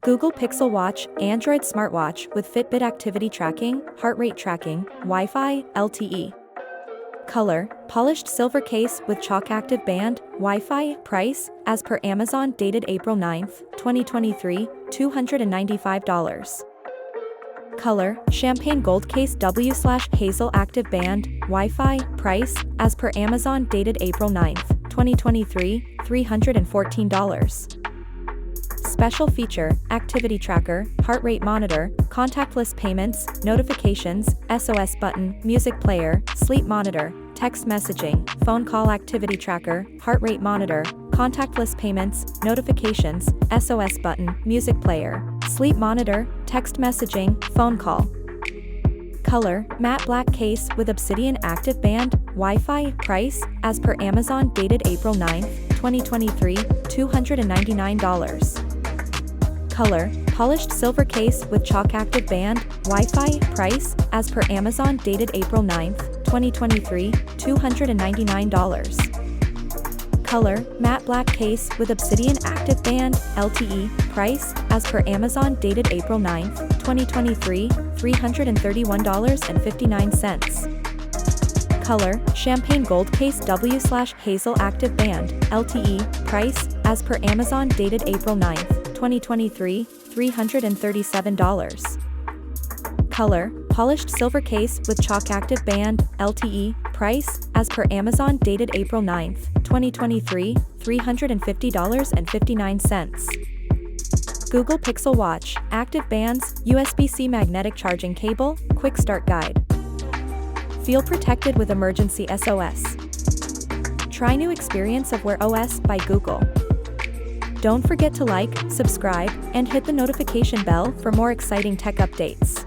Google Pixel Watch, Android smartwatch with Fitbit activity tracking, heart rate tracking, Wi-Fi, LTE. Color, polished silver case with chalk active band, Wi-Fi. Price, as per Amazon dated April 9, 2023, $295. Color, champagne gold case W/hazel active band, Wi-Fi. Price, as per Amazon dated April 9, 2023, $314. Special feature, activity tracker, heart rate monitor, contactless payments, notifications, SOS button, music player, sleep monitor, text messaging, phone call activity tracker, heart rate monitor, contactless payments, notifications, SOS button, music player, sleep monitor, text messaging, phone call. Color, matte black case with obsidian active band, Wi-Fi. Price, as per Amazon dated April 9, 2023, $299. Color, polished silver case with chalk active band, Wi-Fi. Price, as per Amazon dated April 9, 2023, $299. Color, matte black case with obsidian active band, LTE. Price, as per Amazon dated April 9, 2023, $331.59. Color, champagne gold case W/hazel active band, LTE. Price, as per Amazon dated April 9, 2023, $337. Color, polished silver case with chalk active band, LTE. Price, as per Amazon dated April 9, 2023, $350.59. Google Pixel Watch, active bands, USB-C magnetic charging cable, quick start guide. Feel protected with emergency SOS. Try new experience of Wear OS by Google. Don't forget to like, subscribe, and hit the notification bell for more exciting tech updates.